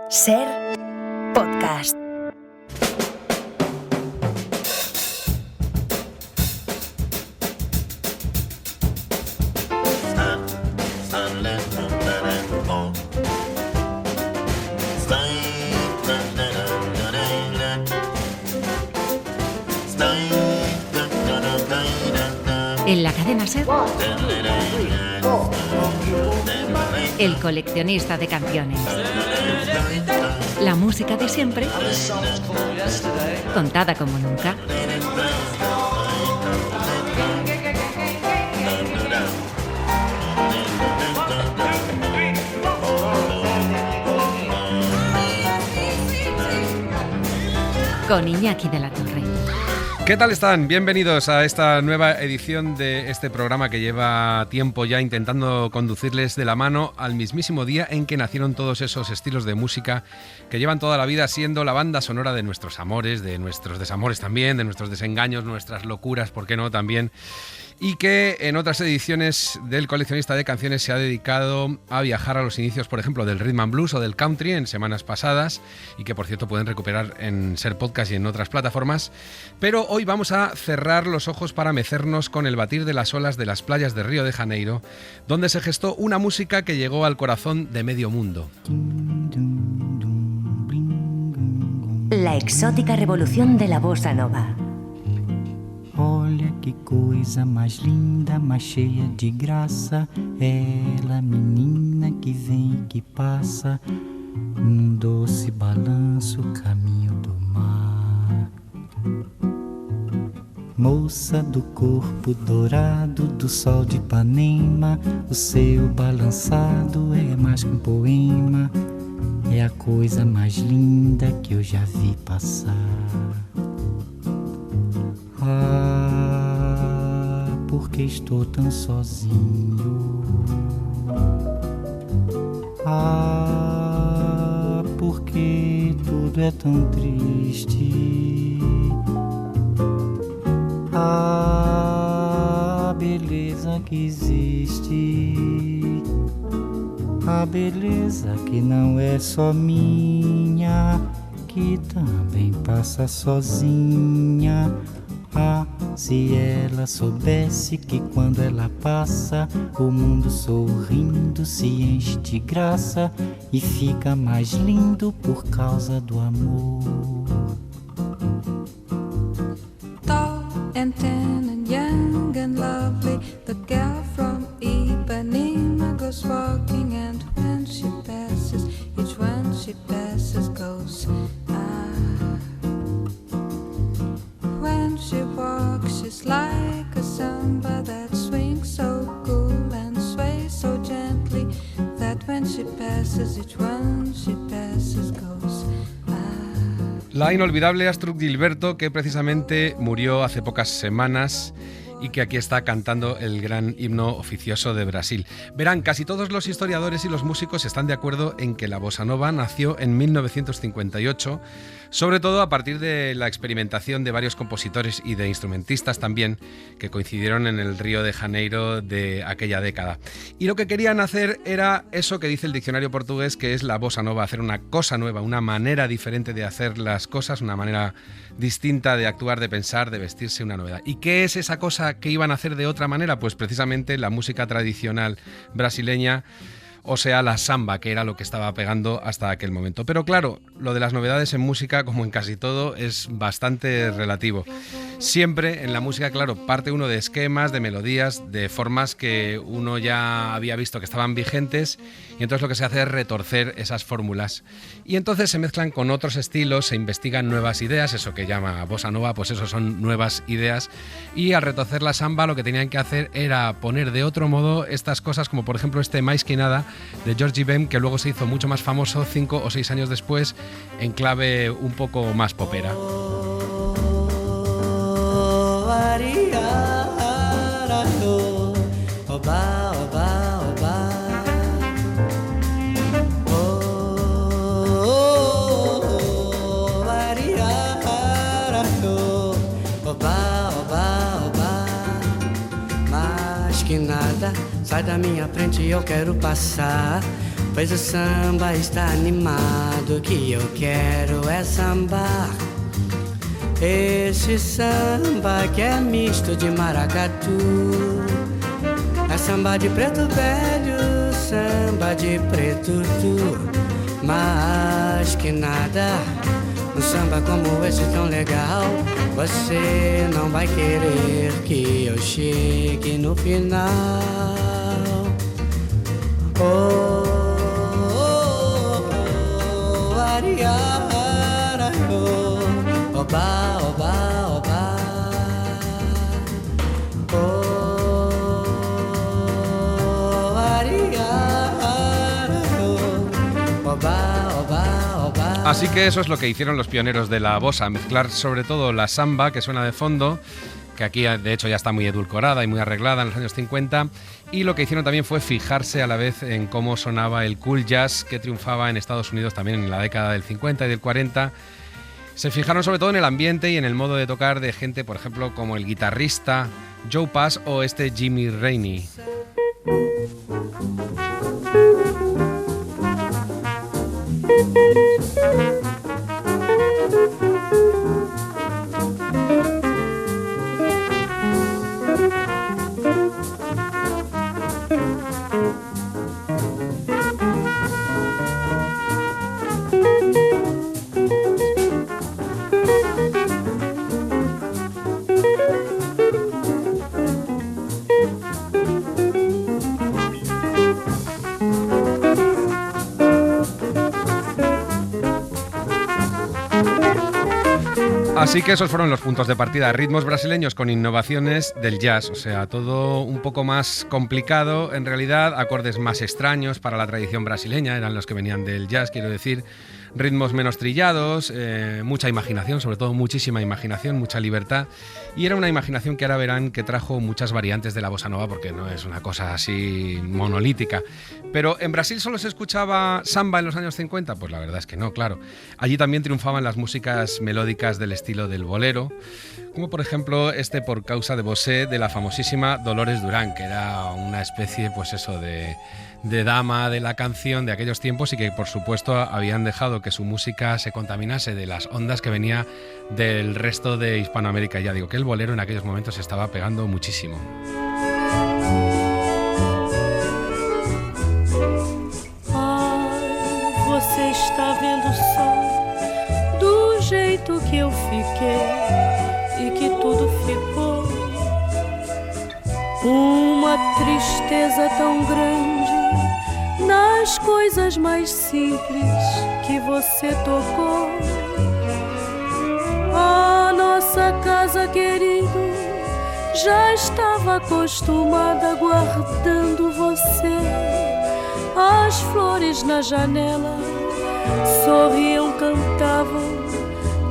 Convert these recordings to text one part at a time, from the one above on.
Ser podcast. En la cadena SER, El coleccionista de canciones. La música de siempre, contada como nunca. Con Iñaki de la Torre. ¿Qué tal están? Bienvenidos a esta nueva edición de este programa que lleva tiempo ya intentando conducirles de la mano al mismísimo día en que nacieron todos esos estilos de música que llevan toda la vida siendo la banda sonora de nuestros amores, de nuestros desamores también, de nuestros desengaños, nuestras locuras, ¿por qué no? También. Y que en otras ediciones del coleccionista de canciones se ha dedicado a viajar a los inicios, por ejemplo, del rhythm and blues o del country en semanas pasadas, y que por cierto pueden recuperar en Ser Podcast y en otras plataformas. Pero hoy vamos a cerrar los ojos para mecernos con el batir de las olas de las playas de Río de Janeiro, donde se gestó una música que llegó al corazón de medio mundo. La exótica revolución de la bossa nova. Olha que coisa mais linda, mais cheia de graça. Ela, menina que vem e que passa, num doce balanço, caminho do mar. Moça do corpo dourado do sol de Ipanema, o seu balançado é mais que poema. É a coisa mais linda que eu já vi passar. Ah, porque estou tão sozinho. Ah, porque tudo é tão triste. Ah, beleza que existe. A beleza que não é só minha, que também passa sozinha. Ah, se ela soubesse que quando ela passa, o mundo sorrindo se enche de graça e fica mais lindo por causa do amor. Tall and tan and young and lovely, the girl from Ipanema goes walking, and when she passes, each one she passes goes When she walks, she's like a samba that swings so cool and sways so gently, that when she passes, each one she passes goes La inolvidable Astrud Gilberto, que precisamente murió hace pocas semanas y que aquí está cantando el gran himno oficioso de Brasil. Verán, casi todos los historiadores y los músicos están de acuerdo en que la bossa nova nació en 1958, sobre todo a partir de la experimentación de varios compositores y de instrumentistas también que coincidieron en el Río de Janeiro de aquella década. Y lo que querían hacer era eso que dice el diccionario portugués, que es la bossa nova, hacer una cosa nueva, una manera diferente de hacer las cosas, una manera distinta de actuar, de pensar, de vestirse, una novedad. ¿Y qué es esa cosa que iban a hacer de otra manera? Pues precisamente la música tradicional brasileña, o sea, la samba, que era lo que estaba pegando hasta aquel momento. Pero claro, lo de las novedades en música, como en casi todo, es bastante relativo. Siempre en la música, claro, parte uno de esquemas, de melodías, de formas que uno ya había visto que estaban vigentes, y entonces lo que se hace es retorcer esas fórmulas. Y entonces se mezclan con otros estilos, se investigan nuevas ideas, eso que llama bossa nova, pues eso son nuevas ideas, y al retorcer la samba lo que tenían que hacer era poner de otro modo estas cosas, como por ejemplo este Mais que Nada de Jorge Ben, que luego se hizo mucho más famoso 5 o 6 años después en clave un poco más popera. Mais que nada, sai da minha frente, eu quero passar. Pois o samba está animado, o que eu quero é sambar. Esse samba que é misto de maracatu. É samba de preto velho, samba de preto tu. Mas que nada, um samba como esse tão legal, você não vai querer que eu chegue no final. Oh, oh, oh, oh, ariara, oh, oba, oba, oba. Oh, ariara, oh, oba, oba, oba. Así que eso es lo que hicieron los pioneros de la bossa, mezclar sobre todo la samba, que suena de fondo, que aquí de hecho ya está muy edulcorada y muy arreglada en los años 50, y lo que hicieron también fue fijarse a la vez en cómo sonaba el cool jazz que triunfaba en Estados Unidos también en la década del 50 y del 40. Se fijaron sobre todo en el ambiente y en el modo de tocar de gente, por ejemplo, como el guitarrista Joe Pass o este Jimmy Rainey. Así que esos fueron los puntos de partida, ritmos brasileños con innovaciones del jazz, o sea, todo un poco más complicado, en realidad, acordes más extraños para la tradición brasileña, eran los que venían del jazz, quiero decir, ritmos menos trillados, mucha imaginación, sobre todo muchísima imaginación, mucha libertad, y era una imaginación que ahora verán que trajo muchas variantes de la bossa nova, porque no es una cosa así monolítica. Pero ¿en Brasil solo se escuchaba samba en los años 50? Pues la verdad es que no, claro. Allí también triunfaban las músicas melódicas del estilo del bolero, como por ejemplo este Por causa de você de la famosísima Dolores Durán, que era una especie, pues eso, de dama de la canción de aquellos tiempos y que por supuesto habían dejado que su música se contaminase de las ondas que venía del resto de Hispanoamérica. Ya digo que el bolero en aquellos momentos se estaba pegando muchísimo. Você está vendo só do jeito que eu fiquei e que tudo ficou uma tristeza tão grande nas coisas mais simples que você tocou. A nossa casa, querido, já estava acostumada guardando você. As flores na janela sorriam, cantavam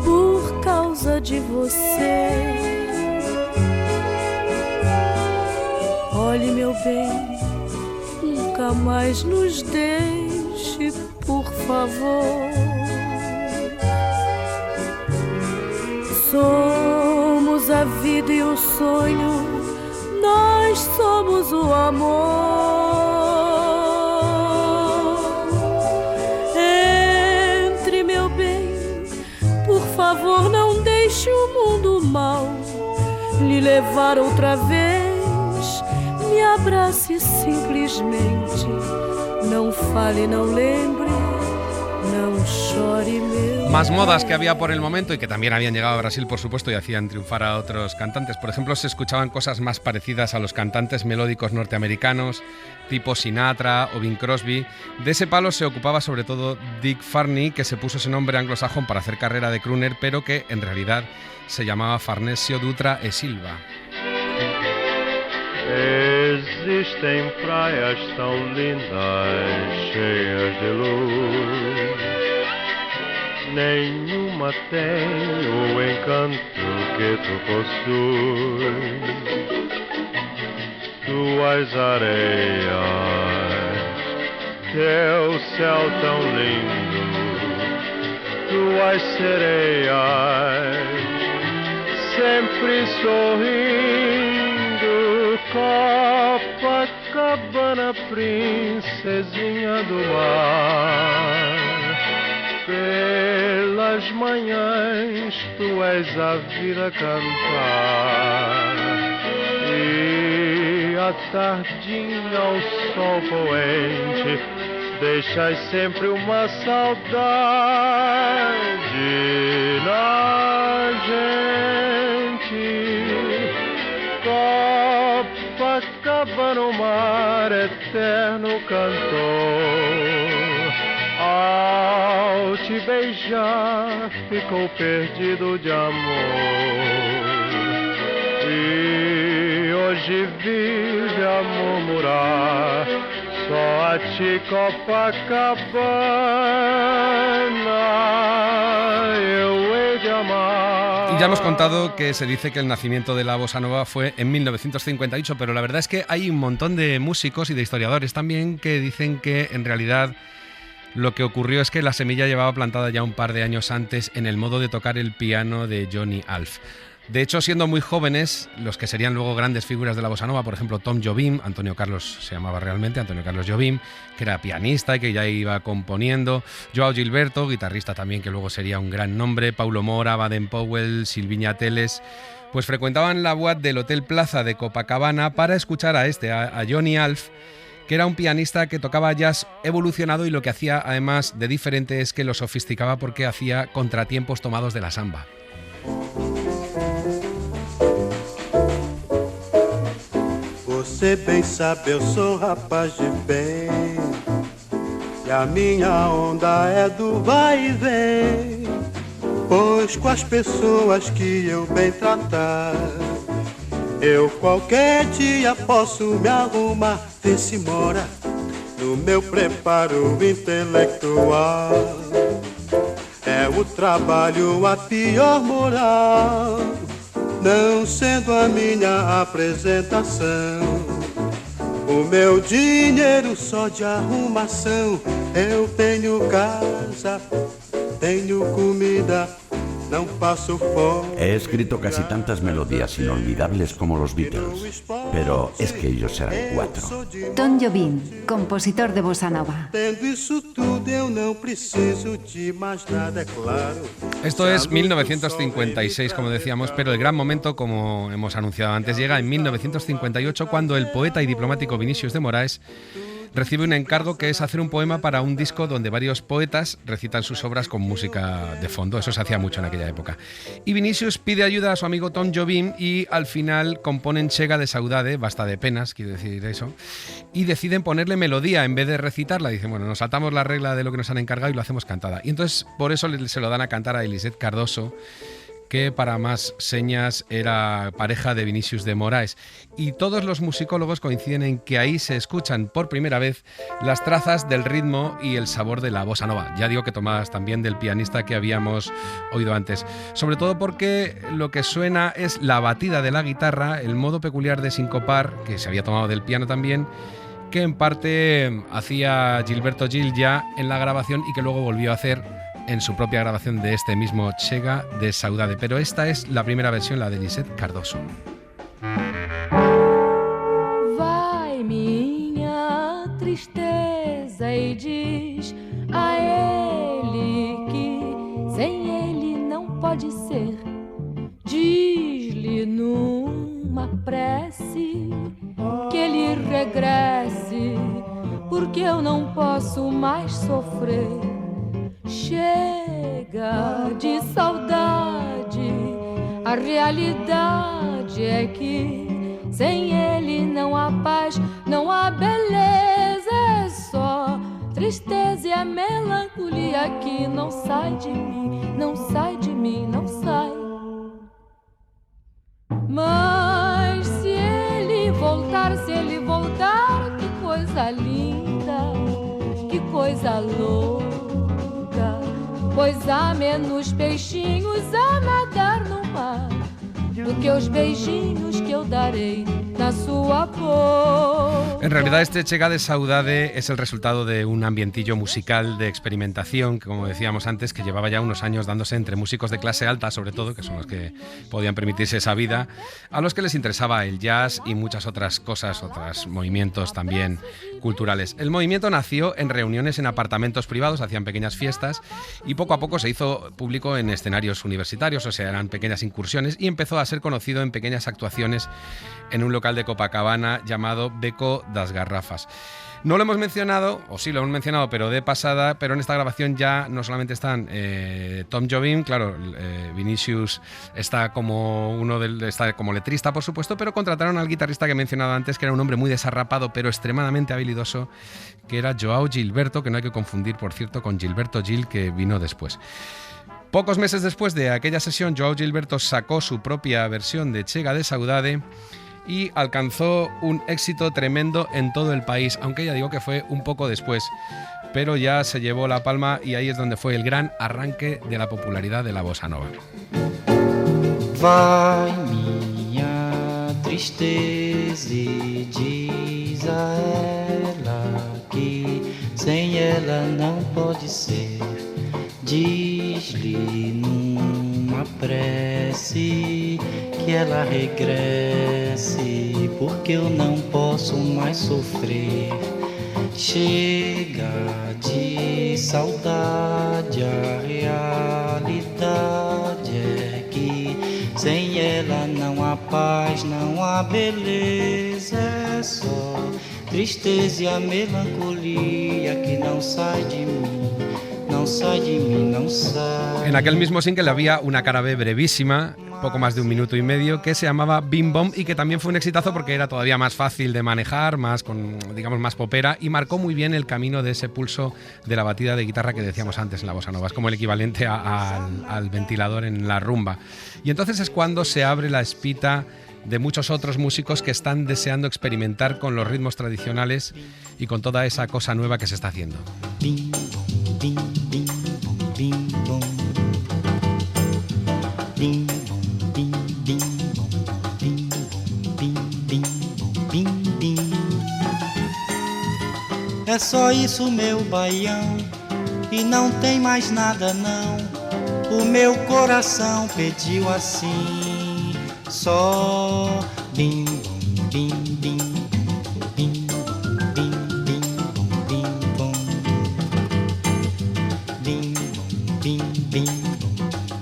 por causa de você. Olhe, meu bem, nunca mais nos deixe, por favor. Somos a vida e o sonho, nós somos o amor. Entre, meu bem, por favor, não deixe o mundo mal lhe levar outra vez. Me abrace simplesmente, não fale, não lembre, não chore, meu. Más modas que había por el momento y que también habían llegado a Brasil, por supuesto, y hacían triunfar a otros cantantes. Por ejemplo, se escuchaban cosas más parecidas a los cantantes melódicos norteamericanos, tipo Sinatra o Bing Crosby. De ese palo se ocupaba sobre todo Dick Farney, que se puso ese nombre anglosajón para hacer carrera de crooner, pero que en realidad se llamaba Farnesio Dutra e Silva. Existem praias tão lindas, cheias de luz. Nenhuma tem o encanto que tu possuis. Tuas areias, teu céu tão lindo, tuas sereias, sempre sorrindo. Copacabana minha princesinha do mar. Pelas manhãs tu és a vida cantar, e à tardinha ao sol poente deixas sempre uma saudade na gente. Copacabana, mar eterno cantor, ao te beijar ficou perdido de amor, e hoje vive a murmurar só a ti, Copacabana, eu hei de amar. Y ya hemos contado que se dice que el nacimiento de la bossa nova fue en 1958, pero la verdad es que hay un montón de músicos y de historiadores también que dicen que en realidad lo que ocurrió es que la semilla llevaba plantada ya un par de años antes en el modo de tocar el piano de Johnny Alf. De hecho, siendo muy jóvenes, los que serían luego grandes figuras de la bossa nova, por ejemplo, Tom Jobim, Antonio Carlos se llamaba realmente, Antonio Carlos Jobim, que era pianista y que ya iba componiendo, Joao Gilberto, guitarrista también, que luego sería un gran nombre, Paulo Mora, Baden Powell, Silviña Teles, pues frecuentaban la boate del Hotel Plaza de Copacabana para escuchar a Johnny Alf, que era un pianista que tocaba jazz evolucionado, y lo que hacía además de diferente es que lo sofisticaba porque hacía contratiempos tomados de la samba. Você bem sabe, eu sou rapaz de bem, e a minha onda é do vai e vem, pois com as pessoas que eu bem tratar, eu qualquer dia posso me arrumar, ver se mora no meu preparo intelectual. É o trabalho a pior moral, não sendo a minha apresentação. O meu dinheiro só de arrumação, eu tenho casa, tenho comida, no paso fome. He escrito casi tantas melodías inolvidables como los Beatles, pero es que ellos eran 4. Tom Jobim, compositor de bossa nova. Tendo isso tudo, eu não preciso de mais nada, é claro. Esto es 1956, como decíamos, pero el gran momento, como hemos anunciado antes, llega en 1958, cuando el poeta y diplomático Vinícius de Moraes recibe un encargo que es hacer un poema para un disco donde varios poetas recitan sus obras con música de fondo. Eso se hacía mucho en aquella época. Y Vinícius pide ayuda a su amigo Tom Jobim y al final componen Chega de Saudade, basta de penas, quiero decir eso, y deciden ponerle melodía en vez de recitarla. Dicen, bueno, nos saltamos la regla de lo que nos han encargado y lo hacemos cantada. Y entonces por eso se lo dan a cantar a Eliseth Cardoso, que para más señas era pareja de Vinícius de Moraes. Y todos los musicólogos coinciden en que ahí se escuchan por primera vez las trazas del ritmo y el sabor de la bossa nova. Ya digo que tomadas también del pianista que habíamos oído antes. Sobre todo porque lo que suena es la batida de la guitarra, el modo peculiar de sincopar, que se había tomado del piano también, que en parte hacía Gilberto Gil ya en la grabación y que luego volvió a hacer en su propia grabación de este mismo Chega de Saudade. Pero esta es la primera versión, la de Eliseth Cardoso. Vai minha tristeza e diz a ele que sem ele não pode ser. Diz-lhe numa prece que ele regresse, porque eu não posso mais sofrer. Chega de saudade, a realidade é que sem ele não há paz, não há beleza, é só tristeza e a melancolia que não sai de mim, não sai de mim, não sai. Mas se ele voltar, que coisa linda, que coisa louca. Pois há menos peixinhos a nadar no mar do que os beijinhos que eu darei na sua boca. En realidad este Chega de Saudade es el resultado de un ambientillo musical de experimentación, que como decíamos antes, que llevaba ya unos años dándose entre músicos de clase alta, sobre todo, que son los que podían permitirse esa vida, a los que les interesaba el jazz y muchas otras cosas, otros movimientos también culturales. El movimiento nació en reuniones en apartamentos privados, hacían pequeñas fiestas y poco a poco se hizo público en escenarios universitarios, o sea, eran pequeñas incursiones, y empezó a ser conocido en pequeñas actuaciones en un local de Copacabana llamado Beco das Garrafas. No lo hemos mencionado, o sí lo hemos mencionado, pero de pasada, pero en esta grabación ya no solamente están Tom Jobim, claro, Vinicius está como está como letrista, por supuesto, pero contrataron al guitarrista que he mencionado antes, que era un hombre muy desarrapado, pero extremadamente habilidoso, que era João Gilberto, que no hay que confundir, por cierto, con Gilberto Gil, que vino después. Pocos meses después de aquella sesión, João Gilberto sacó su propia versión de Chega de Saudade y alcanzó un éxito tremendo en todo el país, aunque ya digo que fue un poco después, pero ya se llevó la palma y ahí es donde fue el gran arranque de la popularidad de la bossa nova. Vai minha tristeza e diz a ela que sem ela não pode ser. Diz-lhe numa prece que ela regresse, porque eu não posso mais sofrer. Chega de saudade, a realidade é que sem ela não há paz, não há beleza, é só tristeza e a melancolia que não sai de mim. En aquel mismo single había una cara B brevísima, poco más de 1 minuto y medio, que se llamaba Bim Bom y que también fue un exitazo porque era todavía más fácil de manejar, más popera, y marcó muy bien el camino de ese pulso de la batida de guitarra que decíamos antes en la bossa nova. Es como el equivalente al ventilador en la rumba. Y entonces es cuando se abre la espita de muchos otros músicos que están deseando experimentar con los ritmos tradicionales y con toda esa cosa nueva que se está haciendo. Bim, bim, bim, bim, bom. Bim, bim, bim, bim, bim, bim, bim, bim. É só isso, meu baião, e não tem mais nada não. O meu coração pediu assim, só bim, bim, bim, bim, bim, bim, bim, bom. Bim, bim, bim,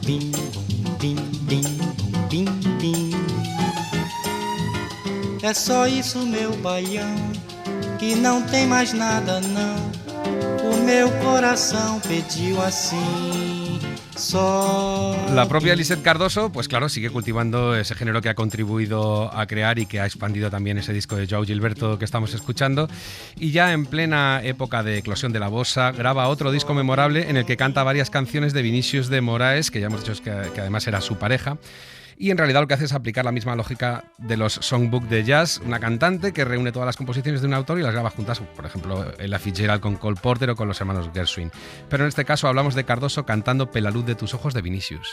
bim, bim, bim, bim, bim. É só isso, meu baião, e não tem mais nada não. O meu coração pediu assim. La propia Lisette Cardoso, pues claro, sigue cultivando ese género que ha contribuido a crear y que ha expandido también ese disco de João Gilberto que estamos escuchando, y ya en plena época de eclosión de la bossa graba otro disco memorable en el que canta varias canciones de Vinicius de Moraes, que ya hemos dicho que además era su pareja. Y en realidad lo que hace es aplicar la misma lógica de los songbook de jazz, una cantante que reúne todas las composiciones de un autor y las graba juntas, por ejemplo, Ella Fitzgerald con Cole Porter o con los hermanos Gershwin. Pero en este caso hablamos de Cardoso cantando Pela luz de tus ojos de Vinicius.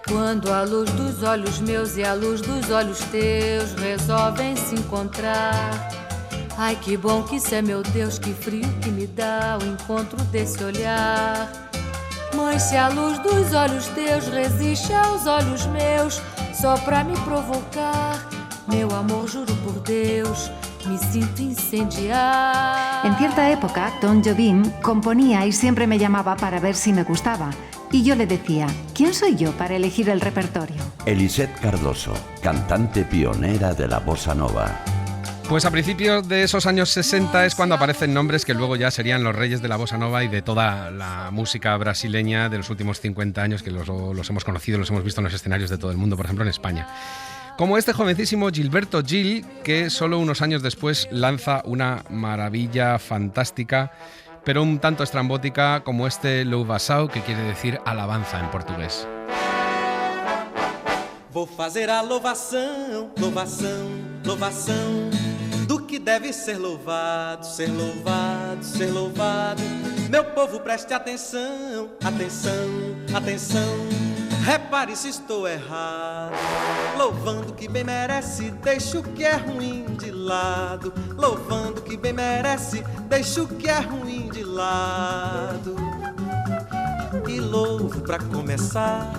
Quando a luz dos olhos meus e a luz dos olhos teus resolvem se encontrar. Ai, que bom que isso é, meu Deus, que frio que me dá o encontro desse olhar. Mãe, se a luz dos olhos teus resiste aos olhos meus, só pra me provocar, meu amor, juro por Deus, me siento incendiar. En cierta época, Tom Jobim componía y siempre me llamaba para ver si me gustaba. Y yo le decía, ¿quién soy yo para elegir el repertorio? Lisette Cardoso, cantante pionera de la bossa nova. Pues a principios de esos años 60 es cuando aparecen nombres que luego ya serían los reyes de la bossa nova y de toda la música brasileña de los últimos 50 años, que los hemos conocido, los hemos visto en los escenarios de todo el mundo, por ejemplo en España. Como este jovencísimo Gilberto Gil, que solo unos años después lanza una maravilla fantástica, pero un tanto estrambótica, como este Louvação, que quiere decir alabanza en portugués. Vou fazer a louvação, louvação, louvação do que deve ser louvado, ser louvado, ser louvado. Meu povo, preste atenção, atenção, atenção. repare se estou errado. Louvando que bem merece, deixa o que é ruim de lado. Louvando que bem merece, deixa o que é ruim de lado. E louvo pra começar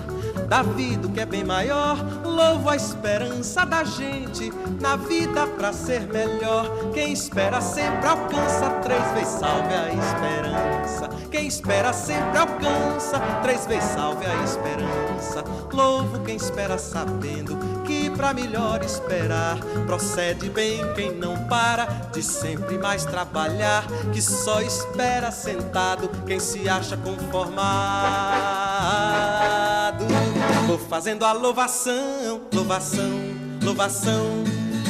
da vida o que é bem maior. Louvo a esperança da gente na vida pra ser melhor. Quem espera sempre alcança, 3 vezes salve a esperança. Quem espera sempre alcança, 3 vezes salve a esperança. Louvo quem espera sabendo que pra melhor esperar procede bem quem não para de sempre mais trabalhar, que só espera sentado quem se acha conformado. Vou fazendo a louvação, louvação, louvação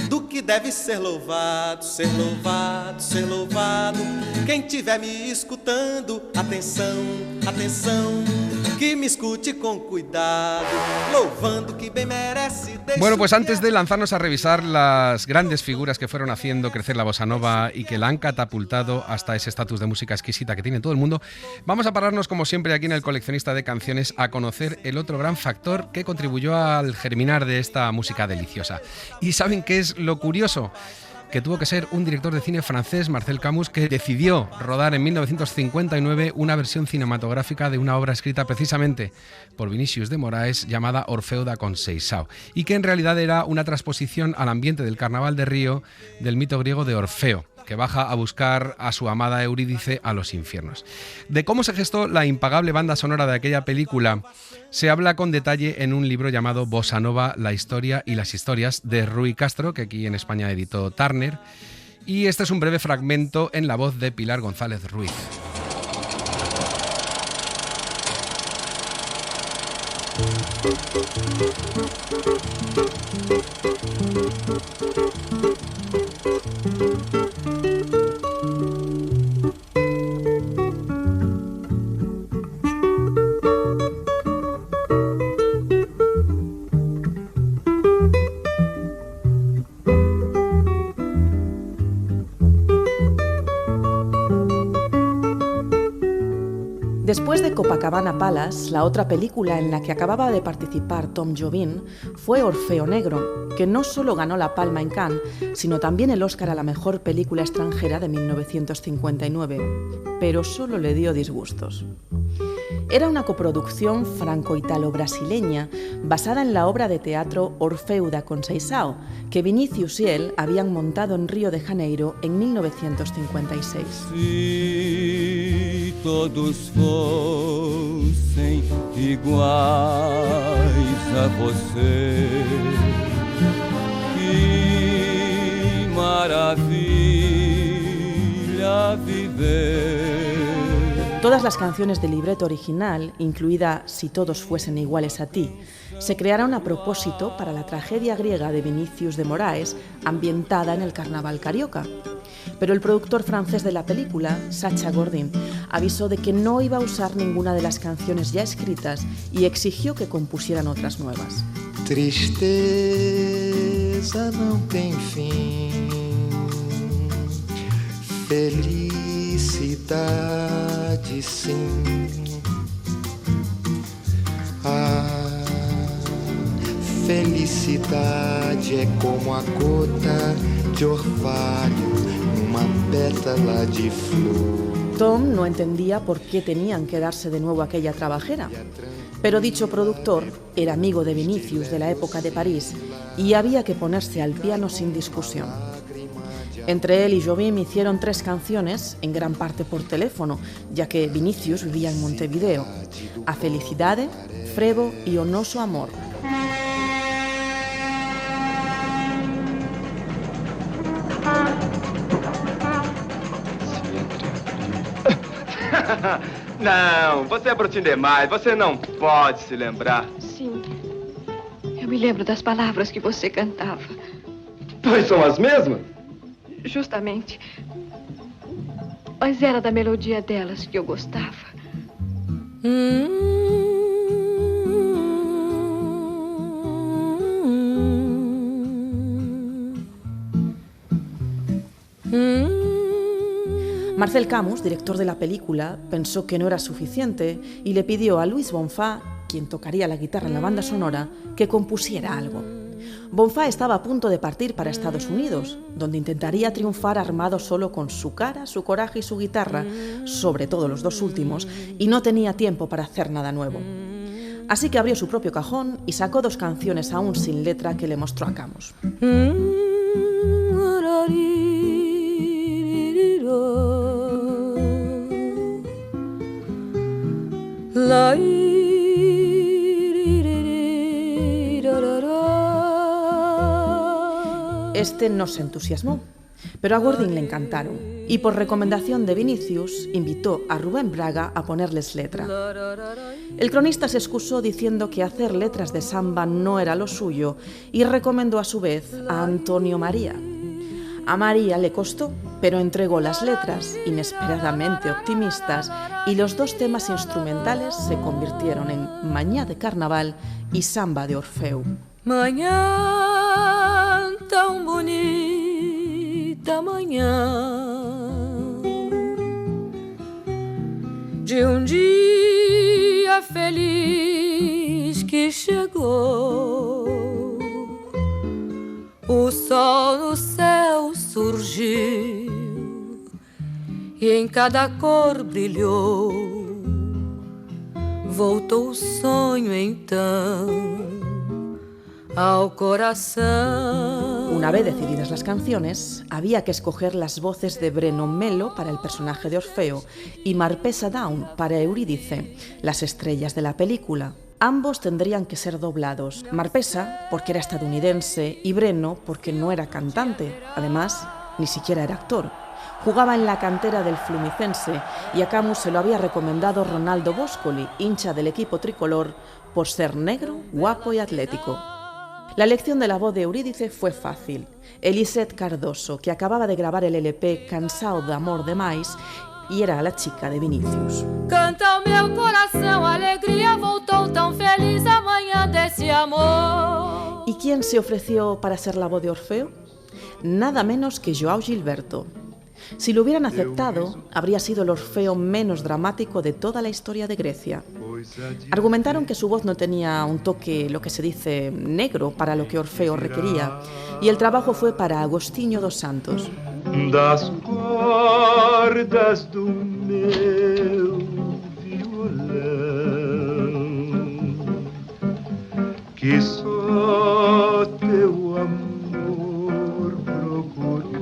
do que deve ser louvado, ser louvado, ser louvado. Quem tiver me escutando, atenção, atenção, que me escute con cuidado, louvando que bem merece. Bueno, pues antes de lanzarnos a revisar las grandes figuras que fueron haciendo crecer la bossa nova y que la han catapultado hasta ese estatus de música exquisita que tiene todo el mundo, vamos a pararnos, como siempre, aquí en El Coleccionista de Canciones a conocer el otro gran factor que contribuyó al germinar de esta música deliciosa. ¿Y saben qué es lo curioso? Que tuvo que ser un director de cine francés, Marcel Camus, que decidió rodar en 1959 una versión cinematográfica de una obra escrita precisamente por Vinícius de Moraes llamada Orfeo da Conceição, y que en realidad era una transposición al ambiente del Carnaval de Río del mito griego de Orfeo, que baja a buscar a su amada Eurídice a los infiernos. De cómo se gestó la impagable banda sonora de aquella película se habla con detalle en un libro llamado Bossa Nova, la historia y las historias, de Rui Castro, que aquí en España editó Turner, y este es un breve fragmento en la voz de Pilar González Ruiz. Después de Copacabana Palace, la otra película en la que acababa de participar Tom Jobim fue Orfeo Negro, que no solo ganó la Palma en Cannes, sino también el Oscar a la mejor película extranjera de 1959, pero solo le dio disgustos. Era una coproducción franco-italo-brasileña basada en la obra de teatro Orfeu da Conceição, que Vinícius y él habían montado en Río de Janeiro en 1956. Se todos fossem iguais a você, que maravilha viver. Todas las canciones del libreto original, incluida Si todos fuesen iguales a ti, se crearon a propósito para la tragedia griega de Vinícius de Moraes, ambientada en el carnaval carioca. Pero el productor francés de la película, Sacha Gordin, avisó de que no iba a usar ninguna de las canciones ya escritas y exigió que compusieran otras nuevas. Tristeza não tem fim, felicidade sim. A felicidade é como a gota de orvalho numa pétala de flor. Tom no entendía por qué tenían que darse de nuevo aquella trabajera, pero dicho productor era amigo de Vinícius de la época de París y había que ponerse al piano sin discusión. Entre él y Jobim hicieron 3 canciones, en gran parte por teléfono, ya que Vinícius vivía en Montevideo: A Felicidade, Frevo y O Noso Amor. Não, você é brutinho demais, você não pode se lembrar. Sim, eu me lembro das palavras que você cantava. Pois são as mesmas? Justamente. Mas era da melodia delas que eu gostava. Marcel Camus, director de la película, pensó que no era suficiente y le pidió a Luis Bonfá quien tocaría la guitarra en la banda sonora, que compusiera algo. Bonfá estaba a punto de partir para Estados Unidos, donde intentaría triunfar armado solo con su cara, su coraje y su guitarra, sobre todo los dos últimos, y no tenía tiempo para hacer nada nuevo. Así que abrió su propio cajón y sacó 2 canciones aún sin letra que le mostró a Camus. Este no se entusiasmó, pero a Gordín le encantaron y por recomendación de Vinicius invitó a Rubén Braga a ponerles letra. El cronista se excusó diciendo que hacer letras de samba no era lo suyo y recomendó a su vez a Antonio María. A María le costó, pero entregó las letras, inesperadamente optimistas, y los 2 temas instrumentales se convirtieron en Mañá de Carnaval y Samba de Orfeu. Manhã tão bonita, manhã de dia feliz que chegou. O sol no céu surgiu e em cada cor brilhou. Voltou o sonho então ao corazón. Una vez decididas las canciones, había que escoger las voces de Breno Melo para el personaje de Orfeo y Marpessa Dawn para Eurídice, las estrellas de la película. Ambos tendrían que ser doblados. Marpessa, porque era estadounidense, y Breno, porque no era cantante. Además, ni siquiera era actor. Jugaba en la cantera del Fluminense y a Camus se lo había recomendado Ronaldo Boscoli, hincha del equipo tricolor, por ser negro, guapo y atlético. La elección de la voz de Eurídice fue fácil. Elisette Cardoso, que acababa de grabar el LP Cansado de Amor Demais, y era la chica de Vinicius. Canta o meu coração, alegria voltou tão feliz amanhã desse amor. ¿Y quién se ofreció para ser la voz de Orfeo? Nada menos que João Gilberto. Si lo hubieran aceptado, habría sido el Orfeo menos dramático de toda la historia de Grecia. Argumentaron que su voz no tenía un toque, lo que se dice, negro para lo que Orfeo requería, y el trabajo fue para Agostinho dos Santos. Das cordas do meu violão, que só teu amor procurou.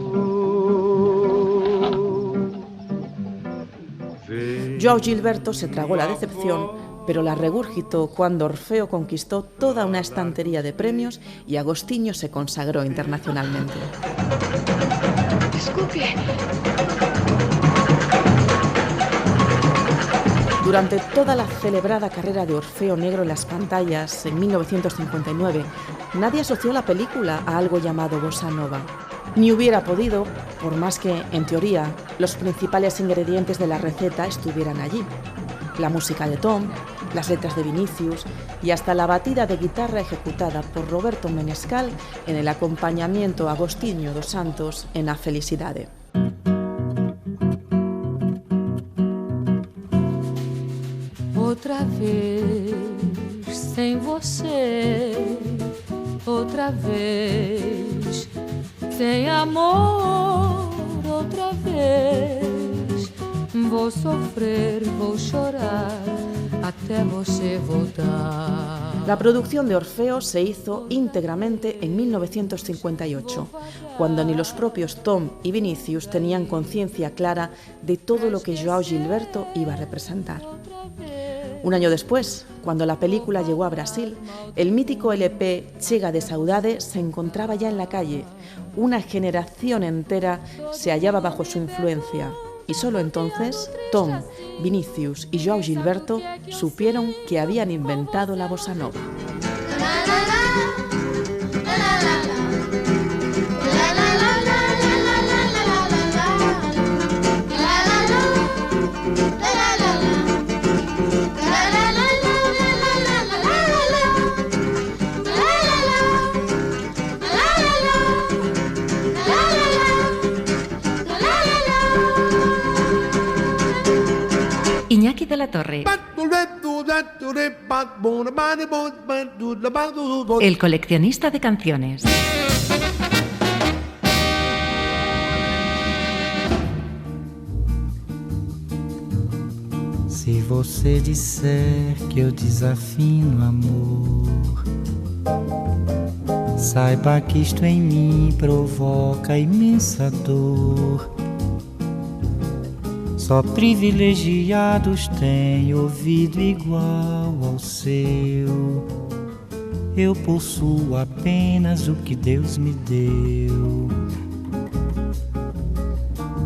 João Gilberto se tragó la decepción, pero la regurgitó cuando Orfeo conquistó toda una estantería de premios y Agostinho se consagró internacionalmente. Desculpe. Durante toda la celebrada carrera de Orfeo Negro en las pantallas en 1959, nadie asoció la película a algo llamado bossa nova. Ni hubiera podido, por más que, en teoría, los principales ingredientes de la receta estuvieran allí. La música de Tom, las letras de Vinicius y hasta la batida de guitarra ejecutada por Roberto Menescal en el acompañamiento a Agostinho dos Santos en A Felicidade. Outra vez sem você, outra vez sem amor, outra vez vou sofrer, vou chorar até você voltar. La producción de Orfeo se hizo íntegramente en 1958, cuando ni los propios Tom y Vinicius tenían conciencia clara de todo lo que João Gilberto iba a representar. Un año después, cuando la película llegó a Brasil, el mítico LP Chega de Saudade se encontraba ya en la calle. Una generación entera se hallaba bajo su influencia. Y solo entonces, Tom, Vinicius y João Gilberto supieron que habían inventado la bossa nova. Iñaki de la Torre. El coleccionista de canciones. Se você disser que eu desafino amor, saiba que isto em mim provoca imensa dor. Só privilegiados têm ouvido igual ao seu. Eu possuo apenas o que Deus me deu.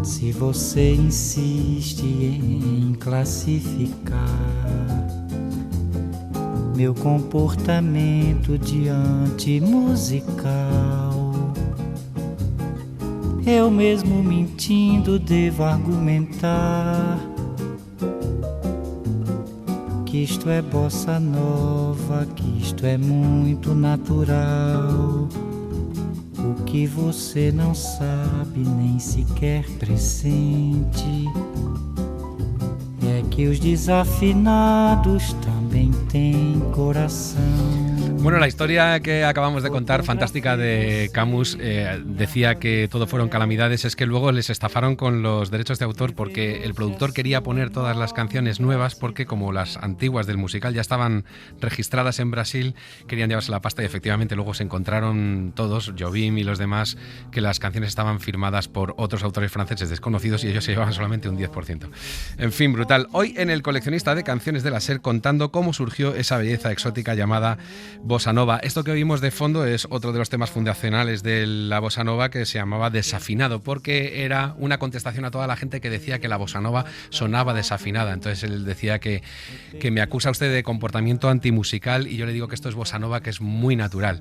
Se você insiste em classificar meu comportamento diante musical, eu mesmo mentindo devo argumentar que isto é bossa nova, que isto é muito natural. O que você não sabe nem sequer pressente é que os desafinados também têm coração. Bueno, la historia que acabamos de contar, fantástica, de Camus, decía que todo fueron calamidades, es que luego les estafaron con los derechos de autor porque el productor quería poner todas las canciones nuevas porque como las antiguas del musical ya estaban registradas en Brasil, querían llevarse la pasta y efectivamente luego se encontraron todos, Jobim y los demás, que las canciones estaban firmadas por otros autores franceses desconocidos y ellos se llevaban solamente un 10%. En fin, brutal. Hoy en el coleccionista de canciones de la SER contando cómo surgió esa belleza exótica llamada bossa nova. Esto que oímos de fondo es otro de los temas fundacionales de la bossa nova, que se llamaba Desafinado, porque era una contestación a toda la gente que decía que la bossa nova sonaba desafinada. Entonces él decía que me acusa usted de comportamiento antimusical y yo le digo que esto es bossa nova, que es muy natural.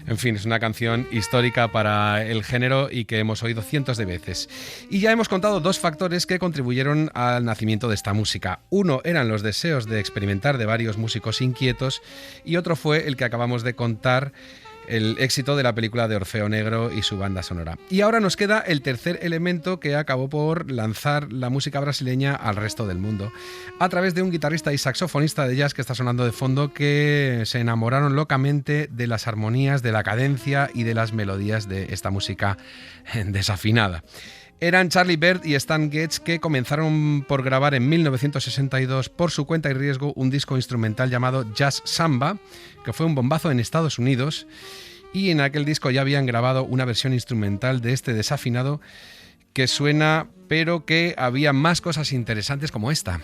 En fin, es una canción histórica para el género y que hemos oído cientos de veces. Y ya hemos contado dos factores que contribuyeron al nacimiento de esta música. Uno eran los deseos de experimentar de varios músicos inquietos y otro fue el que acabamos de contar, el éxito de la película de Orfeo Negro y su banda sonora. Y ahora nos queda el tercer elemento que acabó por lanzar la música brasileña al resto del mundo, a través de un guitarrista y saxofonista de jazz que está sonando de fondo, que se enamoraron locamente de las armonías, de la cadencia y de las melodías de esta música desafinada. Eran Charlie Byrd y Stan Getz, que comenzaron por grabar en 1962 por su cuenta y riesgo un disco instrumental llamado Jazz Samba, que fue un bombazo en Estados Unidos, y en aquel disco ya habían grabado una versión instrumental de este desafinado que suena, pero que había más cosas interesantes como esta.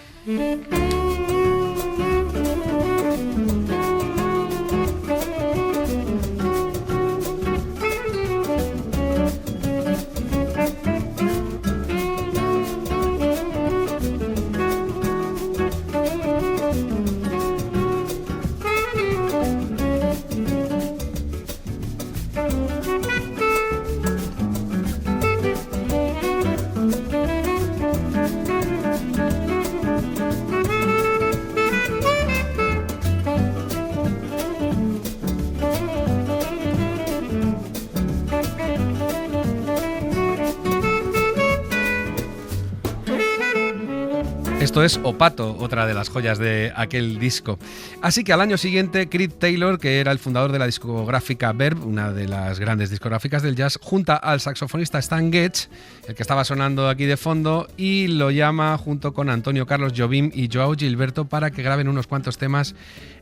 Esto es Opato, otra de las joyas de aquel disco. Así que al año siguiente, Creed Taylor, que era el fundador de la discográfica Verve, una de las grandes discográficas del jazz, junta al saxofonista Stan Getz, el que estaba sonando aquí de fondo, y lo llama junto con Antonio Carlos Jobim y João Gilberto para que graben unos cuantos temas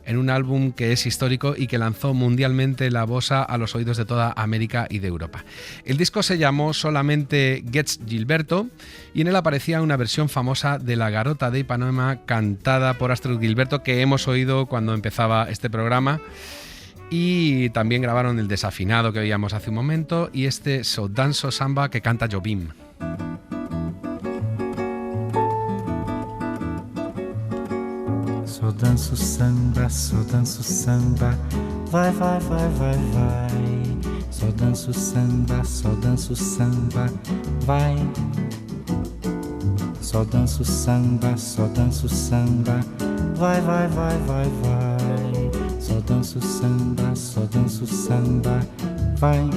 en un álbum que es histórico y que lanzó mundialmente la bossa a los oídos de toda América y de Europa. El disco se llamó solamente Getz Gilberto y en él aparecía una versión famosa de La Garota de Ipanema cantada por Astrud Gilberto, que hemos oído cuando empezaba este programa, y también grabaron el desafinado que oíamos hace un momento y este So Danso Samba que canta Jobim. Só danço samba, vai, vai, vai, vai, vai. Só danço samba, vai. Só danço samba, vai, vai, vai, vai, vai. Só danço samba, vai.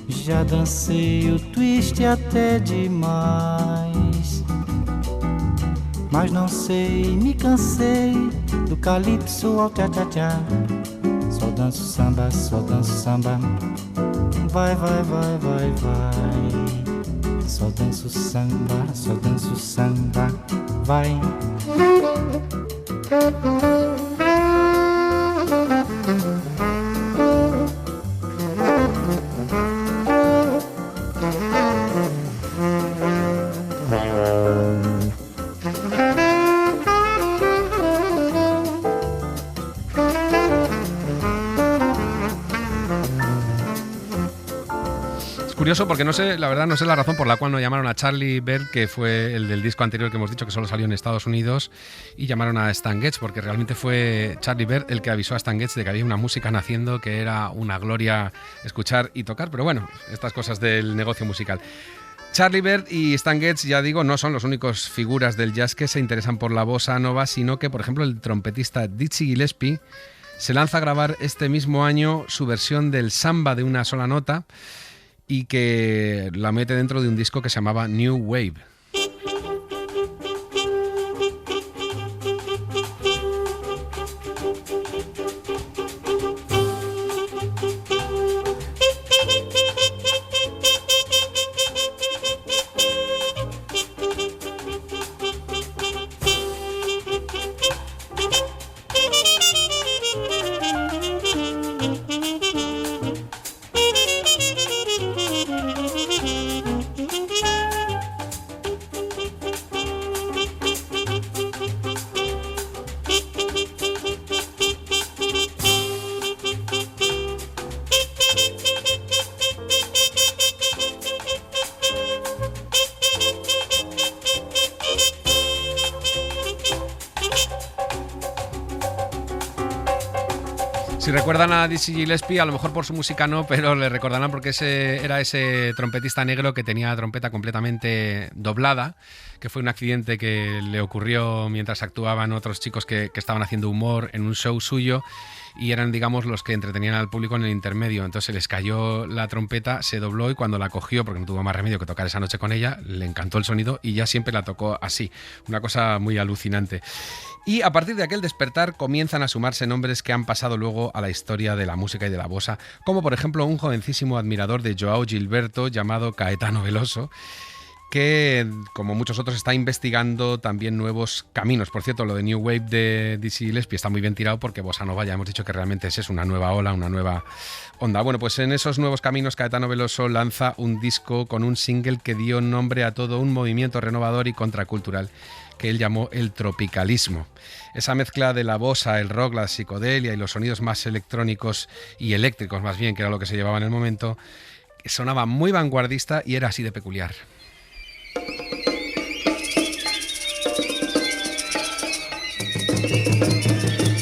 Já dancei o twist até demais. mas não sei, me cansei do calypso ao tchá-tchá-tchá. Só danço samba, só danço samba. Vai, vai, vai, vai, vai. Só danço samba, só danço samba. Vai. Curioso porque no sé, la verdad no sé la razón por la cual no llamaron a Charlie Bird, que fue el del disco anterior que hemos dicho que solo salió en Estados Unidos, y llamaron a Stan Getz, porque realmente fue Charlie Bird el que avisó a Stan Getz de que había una música naciendo que era una gloria escuchar y tocar, pero bueno, estas cosas del negocio musical. Charlie Bird y Stan Getz, ya digo, no son los únicos figuras del jazz que se interesan por la bossa nova, sino que, por ejemplo, el trompetista Dizzy Gillespie se lanza a grabar este mismo año su versión del samba de una sola nota, y que la mete dentro de un disco que se llamaba New Wave. Si recuerdan a Dizzy Gillespie, a lo mejor por su música no, pero le recordarán porque era ese trompetista negro que tenía la trompeta completamente doblada, que fue un accidente que le ocurrió mientras actuaban otros chicos que estaban haciendo humor en un show suyo, y eran, digamos, los que entretenían al público en el intermedio. Entonces se les cayó la trompeta, se dobló, y cuando la cogió, porque no tuvo más remedio que tocar esa noche con ella, le encantó el sonido y ya siempre la tocó así. Una cosa muy alucinante. Y a partir de aquel despertar comienzan a sumarse nombres que han pasado luego a la historia de la música y de la bossa, como por ejemplo un jovencísimo admirador de João Gilberto llamado Caetano Veloso, que, como muchos otros, está investigando también nuevos caminos. Por cierto, lo de New Wave de Dizzy Gillespie está muy bien tirado, porque bossa nova ya hemos dicho que realmente es una nueva ola, una nueva onda. Bueno, pues en esos nuevos caminos Caetano Veloso lanza un disco con un single que dio nombre a todo un movimiento renovador y contracultural que él llamó el tropicalismo. Esa mezcla de la bossa, el rock, la psicodelia y los sonidos más electrónicos y eléctricos, más bien, que era lo que se llevaba en el momento, sonaba muy vanguardista y era así de peculiar.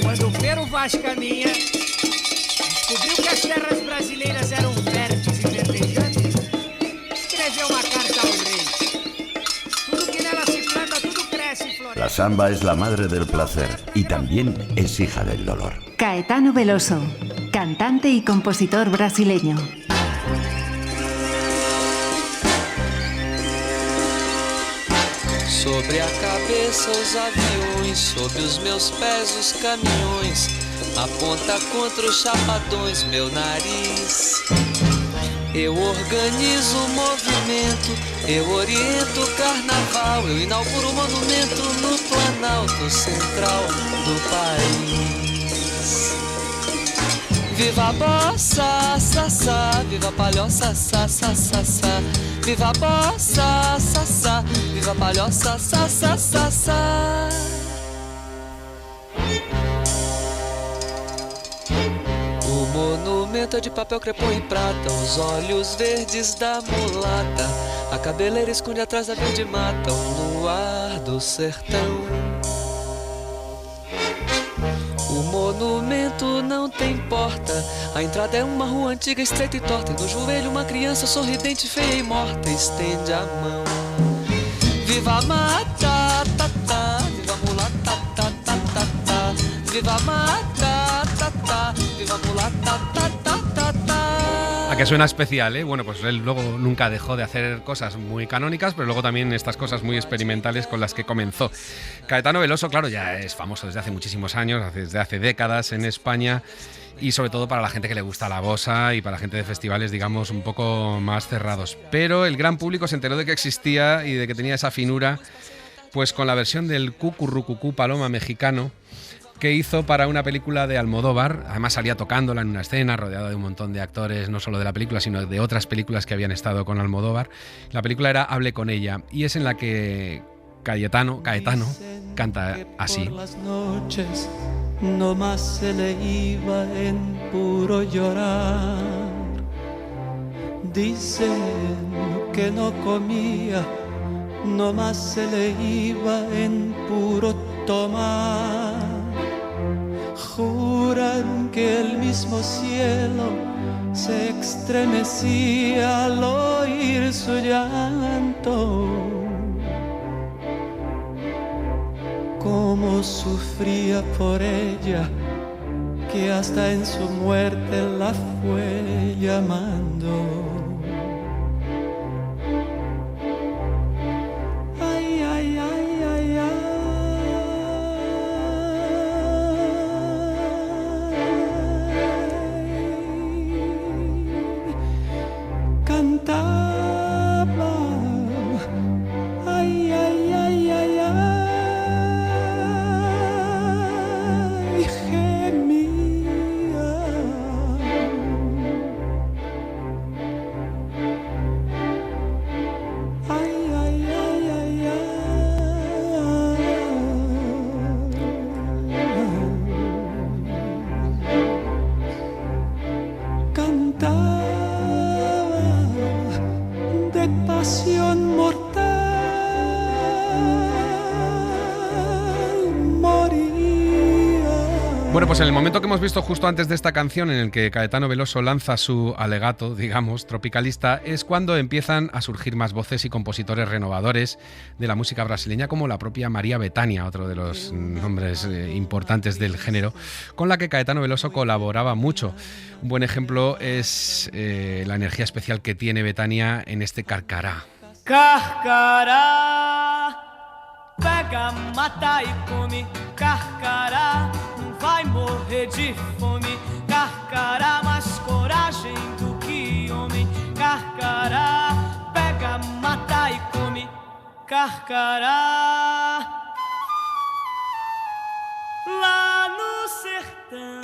Quando Pero Vaz Caminha descobriu que as terras brasileiras eram férteis e verdejantes, escreveu uma carta ao rei. Tudo que nela se planta, tudo crece e florece. La samba es la madre del placer y también es hija del dolor. Caetano Veloso, cantante y compositor brasileño. Sobre a cabeça os aviões, sob os meus pés os caminhões, aponta contra os chapadões meu nariz. Eu organizo o movimento, eu oriento o carnaval, eu inauguro o monumento no Planalto Central do país. Viva a bossa, sassá, viva a palhoça, sassá, sassá. Viva a bossa, sassá, viva a palhoça, sassá, sassá. O monumento é de papel crepom e prata, os olhos verdes da mulata, a cabeleira esconde atrás da verde mata, o luar do sertão. O monumento não tem porta, a entrada é uma rua antiga, estreita e torta, e no joelho uma criança sorridente, feia e morta, estende a mão. Viva a mata, tá, tá, viva a mulata, tá, tá, tá, tá. Viva a mata, tá, tá, viva a mulata, tá, tá, tá, tá. A que suena especial, ¿eh? Bueno, pues él luego nunca dejó de hacer cosas muy canónicas, pero luego también estas cosas muy experimentales con las que comenzó. Caetano Veloso, claro, ya es famoso desde hace muchísimos años, desde hace décadas en España, y sobre todo para la gente que le gusta la bossa y para la gente de festivales, digamos, un poco más cerrados. Pero el gran público se enteró de que existía y de que tenía esa finura, pues con la versión del Cucurrucucú Paloma mexicano, que hizo para una película de Almodóvar. Además salía tocándola en una escena, rodeado de un montón de actores, no solo de la película, sino de otras películas que habían estado con Almodóvar. La película era Hable con ella, y es en la que Caetano canta así. Por las noches no más se le iba en puro llorar. Dicen que no comía, no más se le iba en puro tomar. Juran que el mismo cielo se estremecía al oír su llanto. Cómo sufría por ella, que hasta en su muerte la fue llamando. Bueno, pues en el momento que hemos visto justo antes de esta canción, en el que Caetano Veloso lanza su alegato, digamos, tropicalista, es cuando empiezan a surgir más voces y compositores renovadores de la música brasileña, como la propia María Bethânia, otro de los nombres importantes del género, con la que Caetano Veloso colaboraba mucho. Un buen ejemplo es la energía especial que tiene Bethânia en este Carcará. Carcará, pega, mata e come. Carcará, não vai morrer de fome. Carcará, mais coragem do que homem. Carcará, pega, mata e come. Carcará, lá no sertão.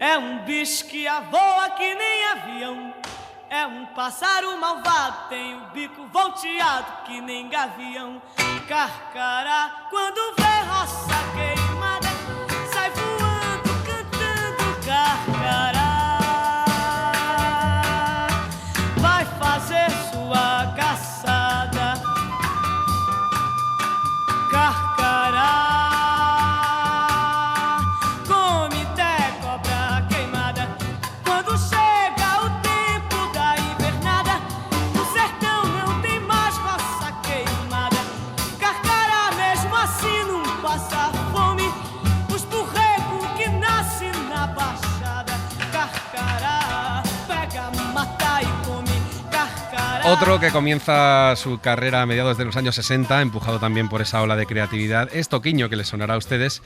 É bicho que voa que nem avião. É pássaro malvado, tem o bico volteado que nem gavião. Carcará, quando vê roça queimada, sai voando, cantando carcará. Vai fazer sua caçada. Carcará, come até cobra queimada. Quando chega Otro que comienza su carrera a mediados de los años 60, empujado también por esa ola de creatividad, es Toquinho, que les sonará a ustedes,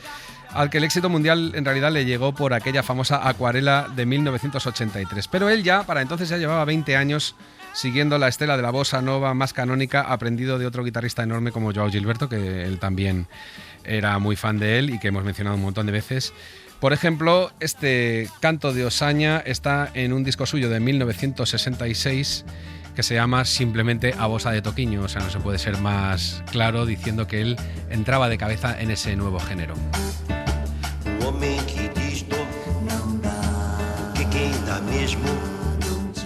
al que el éxito mundial en realidad le llegó por aquella famosa Acuarela de 1983. Pero él ya, para entonces, ya llevaba 20 años siguiendo la estela de la bossa nova más canónica, aprendido de otro guitarrista enorme como João Gilberto, que él también era muy fan de él y que hemos mencionado un montón de veces. Por ejemplo, este Canto de Osaña está en un disco suyo de 1966 que se llama simplemente A Bossa de Toquinho. O sea, no se puede ser más claro diciendo que él entraba de cabeza en ese nuevo género. O homem que diz dor não dá, que quem dá mesmo não diz.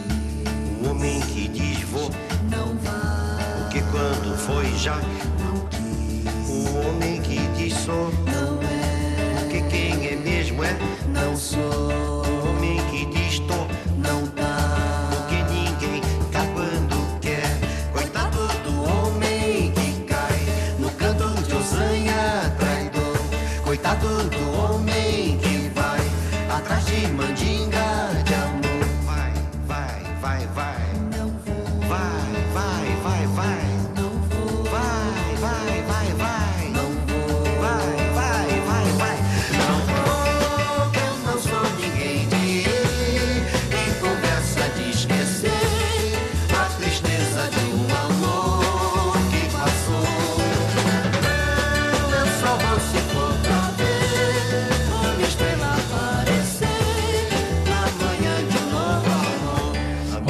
O homem que diz vou não vai, que quando foi já não quis. O homem que diz sou não é, que quem é mesmo é não sou. O homem que diz tô não tá, porque ninguém tá quando quer. Coitado do homem que cai no canto de Osanha traidor. Coitado do homem que vai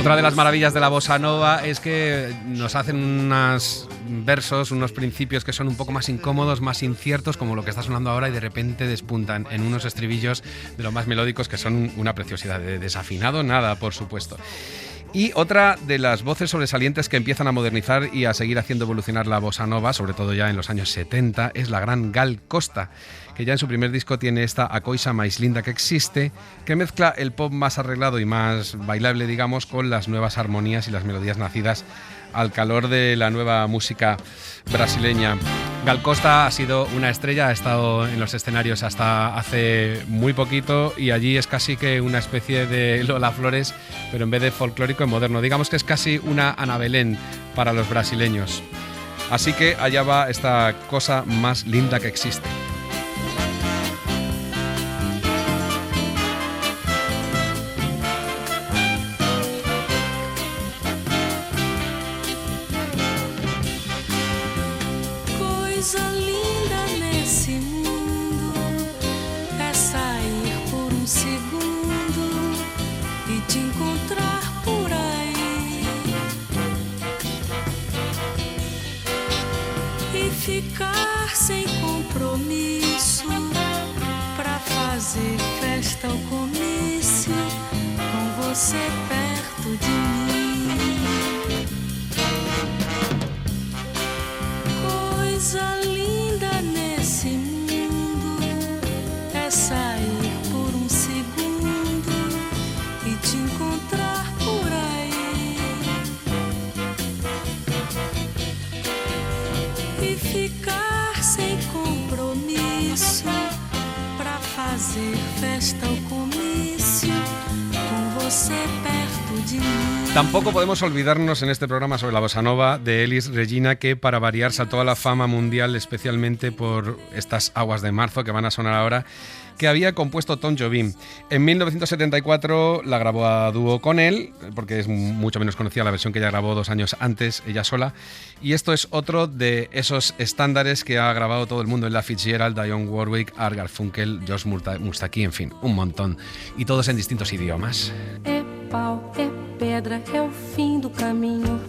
Otra de las maravillas de la bossa nova es que nos hacen unos versos, unos principios que son un poco más incómodos, más inciertos, como lo que está sonando ahora, y de repente despuntan en unos estribillos de lo más melódicos que son una preciosidad. De desafinado, nada, por supuesto. Y otra de las voces sobresalientes que empiezan a modernizar y a seguir haciendo evolucionar la bossa nova, sobre todo ya en los años 70, es la gran Gal Costa, que ya en su primer disco tiene esta A Coisa Mais Linda que Existe, que mezcla el pop más arreglado y más bailable, digamos, con las nuevas armonías y las melodías nacidas al calor de la nueva música brasileña. Gal Costa ha sido una estrella, ha estado en los escenarios hasta hace muy poquito y allí es casi que una especie de Lola Flores, pero en vez de folclórico, en moderno. Digamos que es casi una Ana Belén para los brasileños. Así que allá va esta cosa más linda que existe. Coisa linda nesse mundo é sair por segundo e te encontrar por aí e ficar sem compromisso pra fazer festa ao comício com você perto de mim. Coisa linda nesse mundo é sair por segundo e te encontrar por aí e ficar sem compromisso pra fazer festa ao comício com você perto de mim. Tampoco podemos olvidarnos en este programa sobre la bossa nova de Elis Regina, que para variar saltó a la fama mundial especialmente por estas aguas de marzo que van a sonar ahora, que había compuesto Tom Jobim. En 1974 la grabó a dúo con él, porque es mucho menos conocida la versión que ella grabó 2 años antes, ella sola, y esto es otro de esos estándares que ha grabado todo el mundo: Ella Fitzgerald, Dionne Warwick, Art Garfunkel, Josh Mustaki, en fin, un montón, y todos en distintos idiomas. É pau, é pedra, é o fim do caminho,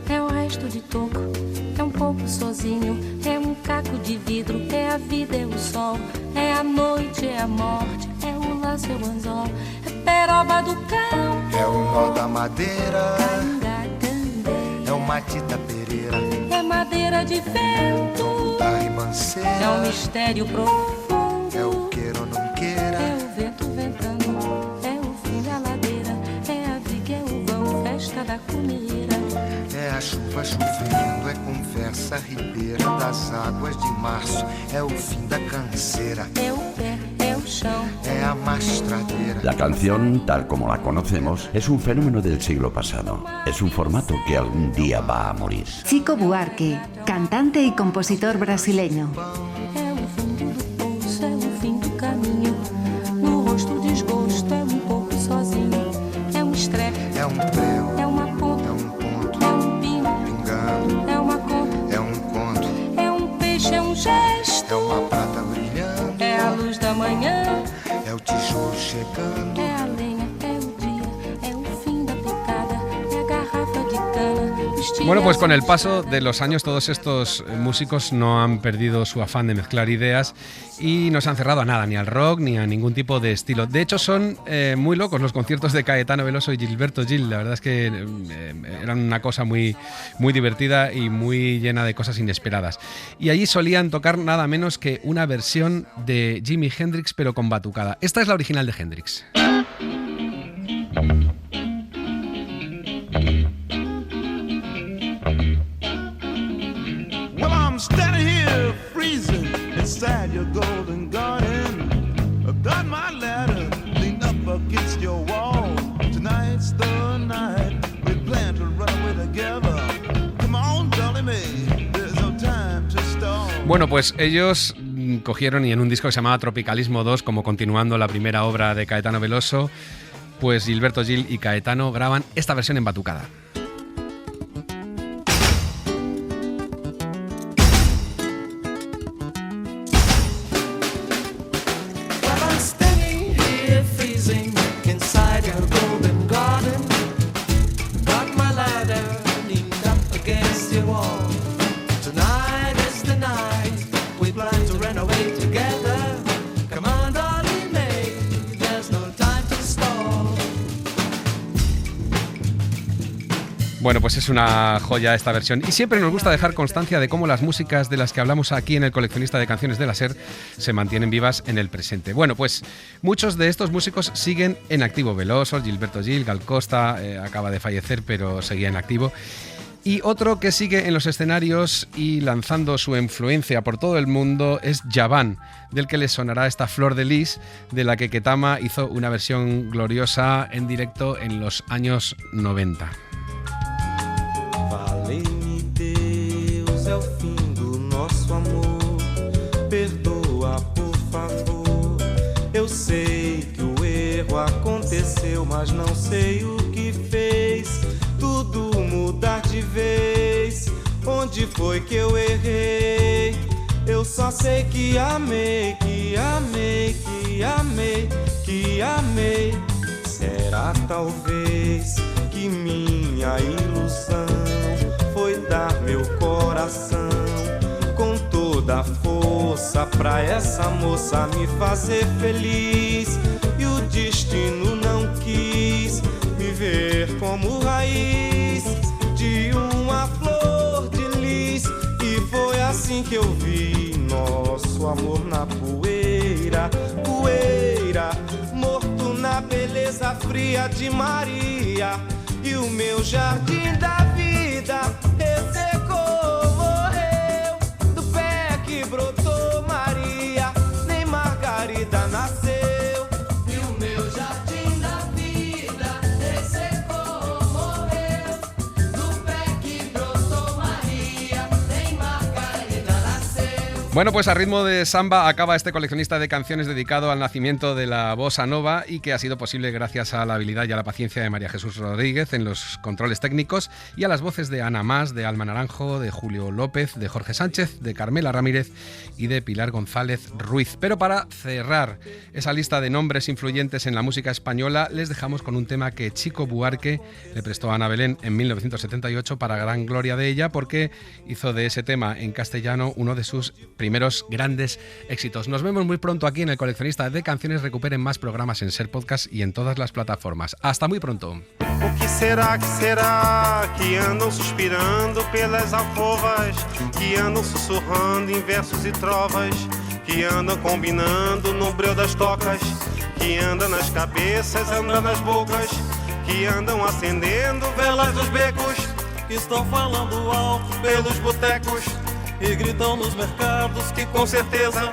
é o resto de toco, é pouco sozinho, é caco de vidro, é a vida, é o sol, é a noite, é a morte, é o laço, é o anzol, é peroba do cão, é o nó da madeira, é o Matita Pereira, é madeira de vento, da ribanceira, é um mistério profundo, é o queira ou não queira, é o vento ventando, é o fim da ladeira, é a viga, é o vão, festa da cumeira, é a chuva chovendo, é conversa ribeira das águas de março, é o fim da canseira, é o pé, é o chão, é a mastradeira. La canción, tal como la conocemos, es un fenómeno del siglo pasado. Es un formato que algún día va a morir. Chico Buarque, cantante y compositor brasileño. É o fundo do poço, é o fim do caminho, no rosto o desgosto, é pouco sozinho, é estrepe, é prego, é uma ponta, é ponto, é pingo, pingando, é uma conta, é conto, é peixe, é gesto, é uma prata brilhando, é a luz da manhã, é o tijolo chegando, é a lenha, é o dia, é o fim da picada, é a garrafa de cana. Bueno, pues con el paso de los años todos estos músicos no han perdido su afán de mezclar ideas y no se han cerrado a nada, ni al rock ni a ningún tipo de estilo. De hecho son muy locos los conciertos de Caetano Veloso y Gilberto Gil. La verdad es que eran una cosa muy, muy divertida y muy llena de cosas inesperadas. Y allí solían tocar nada menos que una versión de Jimi Hendrix pero con batucada. Esta es la original de Hendrix. Well, I'm standing here freezing inside your golden garden. I've got my ladder leaned up against your wall. Tonight's the night we plan to run away together. Come on, Dolly Mae, there's no time to stall. Bueno, pues ellos cogieron y en un disco que se llamaba Tropicalismo 2, como continuando la primera obra de Caetano Veloso, pues Gilberto Gil y Caetano graban esta versión en batucada. Bueno, pues es una joya esta versión y siempre nos gusta dejar constancia de cómo las músicas de las que hablamos aquí en el Coleccionista de Canciones de la SER se mantienen vivas en el presente. Bueno, pues muchos de estos músicos siguen en activo. Veloso, Gilberto Gil, Gal Costa, acaba de fallecer pero seguía en activo. Y otro que sigue en los escenarios y lanzando su influencia por todo el mundo es Javan, del que les sonará esta Flor de Lis, de la que Ketama hizo una versión gloriosa en directo en los años 90. Valei-me Deus, é o fim do nosso amor. Perdoa, por favor. Eu sei que o erro aconteceu, mas não sei o que fez tudo mudar de vez. Onde foi que eu errei? Eu só sei que amei, que amei, que amei, que amei. Será talvez que minha ilusão foi dar meu coração com toda a força pra essa moça me fazer feliz. E o destino não quis me ver como raiz de uma flor de lis. E foi assim que eu vi nosso amor na poeira, poeira, morto na beleza fria de Maria. E o meu jardim da vida ressecou, morreu do pé que brotou Maria, nem Margarida nasceu. E o meu jardim da vida ressecou, morreu do pé que brotou Maria, nem Margarida nasceu. Bueno, pues a ritmo de samba acaba este coleccionista de canciones dedicado al nacimiento de la bossa nova y que ha sido posible gracias a la habilidad y a la paciencia de María Jesús Rodríguez en los controles técnicos y a las voces de Ana Mas, de Alma Naranjo, de Julio López, de Jorge Sánchez, de Carmela Ramírez y de Pilar González Ruiz. Pero para cerrar esa lista de nombres influyentes en la música española, les dejamos con un tema que Chico Buarque le prestó a Ana Belén en 1978 para gran gloria de ella, porque hizo de ese tema en castellano uno de sus primeros grandes éxitos. Nos vemos muy pronto aquí en el Coleccionista de Canciones. Recuperen más programas en SER Podcast y en todas las plataformas. Hasta muy pronto. O que será que andam suspirando pelas alcovas, que andam sussurrando em versos e trovas, que andam combinando no breu das tocas, que andam nas cabeças, andam nas bocas, que andam acendendo velas dos becos, que estão falando alto pelos botecos e gritam nos mercados que com certeza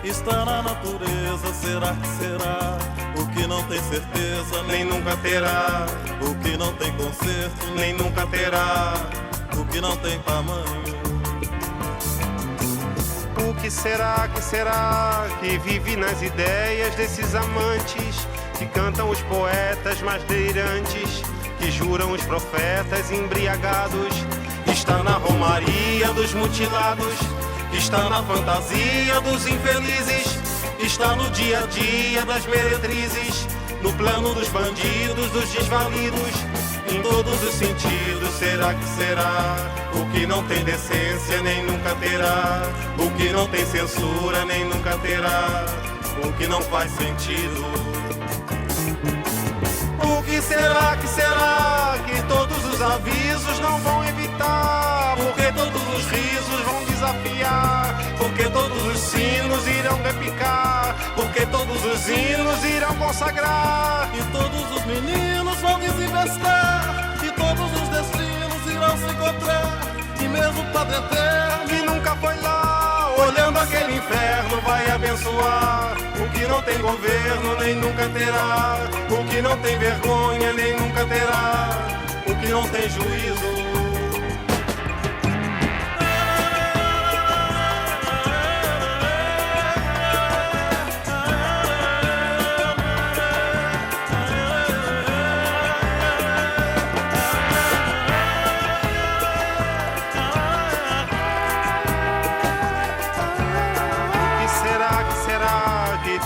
está na natureza. Será que será? O que não tem certeza nem nunca terá. O que não tem conserto nem nunca terá. O que não tem tamanho. O que será que vive nas ideias desses amantes, que cantam os poetas mais delirantes, que juram os profetas embriagados? Está na romaria dos mutilados, está na fantasia dos infelizes, está no dia a dia das meretrizes, no plano dos bandidos, dos desvalidos, em todos os sentidos. Será que será? O que não tem decência nem nunca terá, o que não tem censura nem nunca terá, o que não faz sentido. O que será que todos os avisos não vão evitar? Porque todos os risos vão desafiar, porque todos os sinos irão repicar, porque todos os hinos irão consagrar, e todos os meninos vão desinvestar, e todos os destinos irão se encontrar, e mesmo o Padre Eterno que nunca foi lá, olhando aquele inferno vai abençoar. O que não tem governo nem nunca terá, o que não tem vergonha nem nunca terá, o que não tem juízo.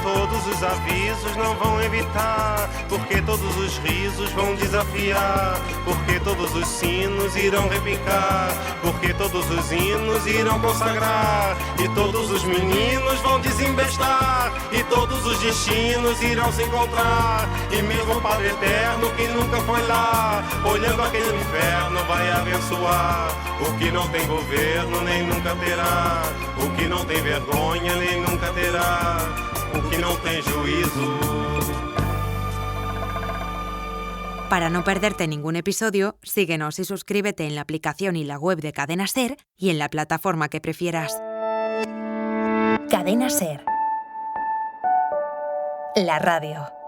Todos todos os avisos não vão evitar, porque todos os risos vão desafiar, porque todos os sinos irão repicar, porque todos os hinos irão consagrar, e todos os meninos vão desembestar, e todos os destinos irão se encontrar, e mesmo o Padre Eterno que nunca foi lá, olhando aquele inferno vai abençoar, o que não tem governo nem nunca terá, o que não tem vergonha nem nunca terá, o que no tiene juicio. Para no perderte ningún episodio, síguenos y suscríbete en la aplicación y la web de Cadena SER y en la plataforma que prefieras. Cadena SER. La radio.